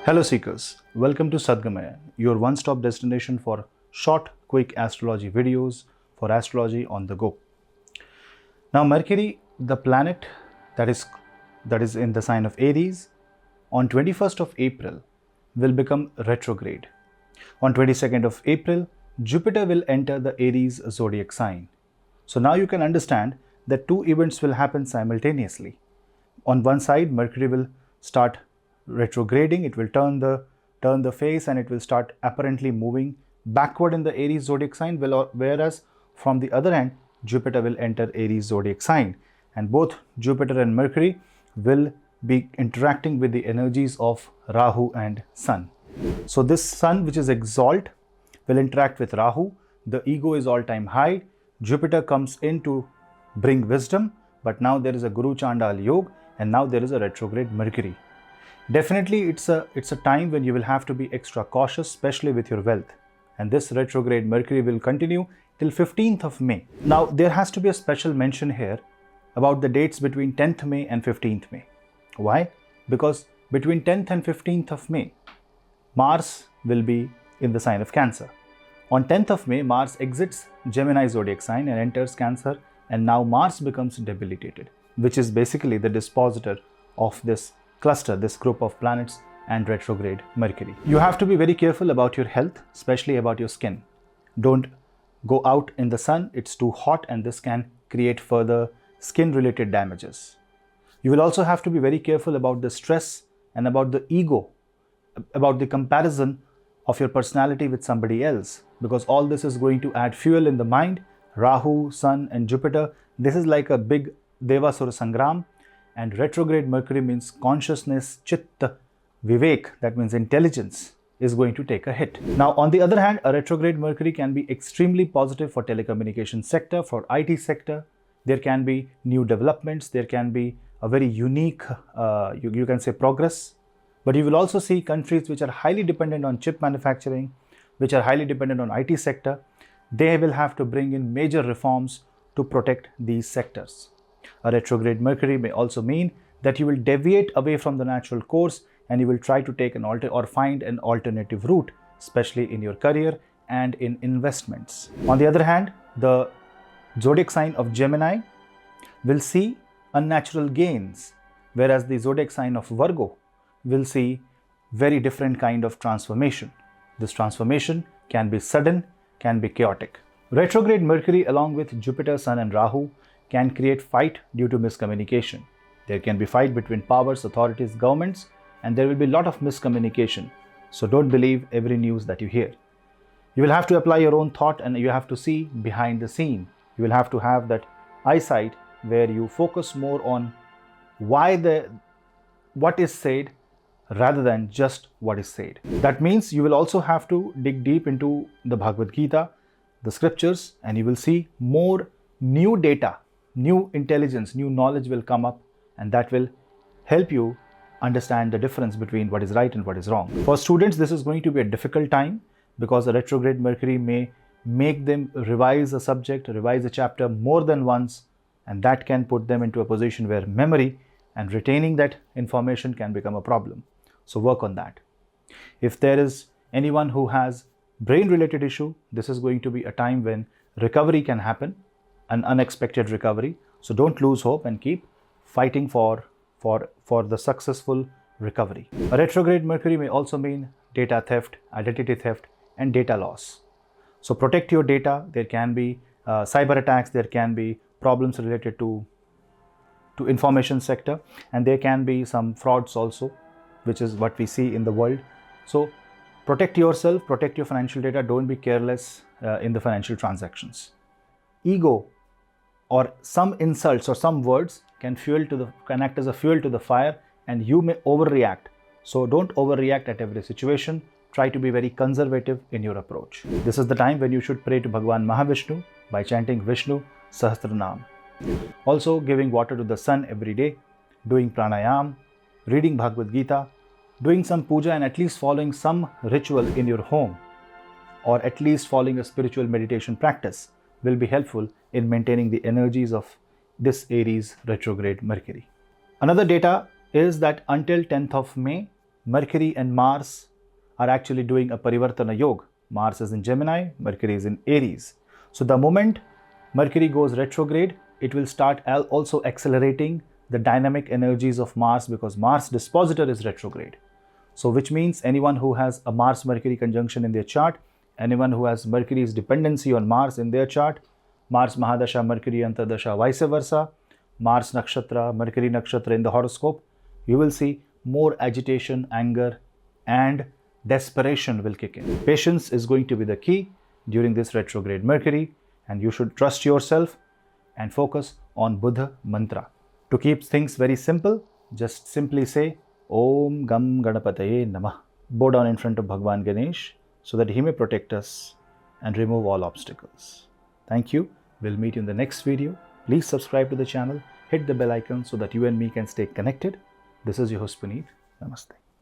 Hello Seekers, welcome to Sadgamayah, your one-stop destination for short, quick astrology videos for astrology on the go. Now Mercury, the planet that is in the sign of Aries, on 21st of April will become retrograde. On 22nd of April, Jupiter will enter the Aries zodiac sign. So now you can understand that two events will happen simultaneously. On one side, Mercury will start retrograding, it will turn the face and it will start apparently moving backward in the Aries zodiac sign, whereas from the other hand, Jupiter will enter Aries zodiac sign, and both Jupiter and Mercury will be interacting with the energies of Rahu and Sun. So this Sun, which is exalt, will interact with Rahu. The ego is all-time high. Jupiter comes in to bring wisdom, but now there is a Guru Chandal Yoga, and now there is a retrograde Mercury. Definitely it's a time when you will have to be extra cautious, especially with your wealth. And this retrograde Mercury will continue till 15th of May. Now there has to be a special mention here about the dates between 10th May and 15th May. Why? Because between 10th and 15th of May, Mars will be in the sign of Cancer. On 10th of May, Mars exits Gemini zodiac sign and enters Cancer, and now Mars becomes debilitated, which is basically the dispositor of this cluster, this group of planets and retrograde Mercury. You have to be very careful about your health, especially about your skin. Don't go out in the sun, it's too hot, and this can create further skin related damages. You will also have to be very careful about the stress and about the ego, about the comparison of your personality with somebody else, because all this is going to add fuel in the mind. Rahu, Sun and Jupiter, this is like a big Devasura Sangram. And retrograde Mercury means consciousness, chitta, vivek, that means intelligence, is going to take a hit. Now, on the other hand, a retrograde Mercury can be extremely positive for telecommunication sector, for IT sector. There can be new developments, there can be a very unique, you can say progress. But you will also see countries which are highly dependent on chip manufacturing, which are highly dependent on IT sector. They will have to bring in major reforms to protect these sectors. A retrograde Mercury may also mean that you will deviate away from the natural course and you will try to take find an alternative route, especially in your career and in investments. On the other hand, the zodiac sign of Gemini will see unnatural gains, whereas the zodiac sign of Virgo will see very different kind of transformation. This transformation can be sudden, can be chaotic. Retrograde Mercury along with Jupiter, Sun and Rahu can create fight due to miscommunication. There can be fight between powers, authorities, governments, and there will be a lot of miscommunication. So don't believe every news that you hear. You will have to apply your own thought and you have to see behind the scene. You will have to have that eyesight where you focus more on what is said rather than just what is said. That means you will also have to dig deep into the Bhagavad Gita, the scriptures, and you will see more new data, new intelligence, new knowledge will come up, and that will help you understand the difference between what is right and what is wrong. For students, this is going to be a difficult time because a retrograde Mercury may make them revise a subject, revise a chapter more than once, and that can put them into a position where memory and retaining that information can become a problem. So work on that. If there is anyone who has brain related issue, this is going to be a time when recovery can happen, an unexpected recovery. So don't lose hope and keep fighting for the successful recovery. A retrograde Mercury may also mean data theft, identity theft and data loss. So protect your data. There can be cyber attacks, there can be problems related to information sector, and there can be some frauds also, which is what we see in the world. So protect yourself, protect your financial data. Don't be careless in the financial transactions. Ego or some insults or some words can act as a fuel to the fire, and you may overreact. So don't overreact at every situation. Try to be very conservative in your approach. This is the time when you should pray to Bhagwan Mahavishnu by chanting Vishnu Sahasranam. Also giving water to the sun every day, doing pranayam, reading Bhagavad Gita, doing some puja, and at least following some ritual in your home, or at least following a spiritual meditation practice will be helpful in maintaining the energies of this Aries retrograde Mercury. Another data is that until 10th of May, Mercury and Mars are actually doing a Parivartana Yoga. Mars is in Gemini, Mercury is in Aries. So the moment Mercury goes retrograde, it will start also accelerating the dynamic energies of Mars, because Mars dispositor is retrograde. So which means anyone who has a Mars-Mercury conjunction in their chart, anyone who has Mercury's dependency on Mars in their chart, Mars Mahadasha, Mercury Antardasha, vice versa, Mars Nakshatra, Mercury Nakshatra in the horoscope, you will see more agitation, anger and desperation will kick in. Patience is going to be the key during this retrograde Mercury, and you should trust yourself and focus on Buddha mantra. To keep things very simple, just simply say Om Gam Ganapataye Namah. Bow down in front of Bhagwan Ganesh so that he may protect us and remove all obstacles. Thank you. We'll meet you in the next video. Please subscribe to the channel, hit the bell icon so that you and me can stay connected. This is your host Punneit. Namaste.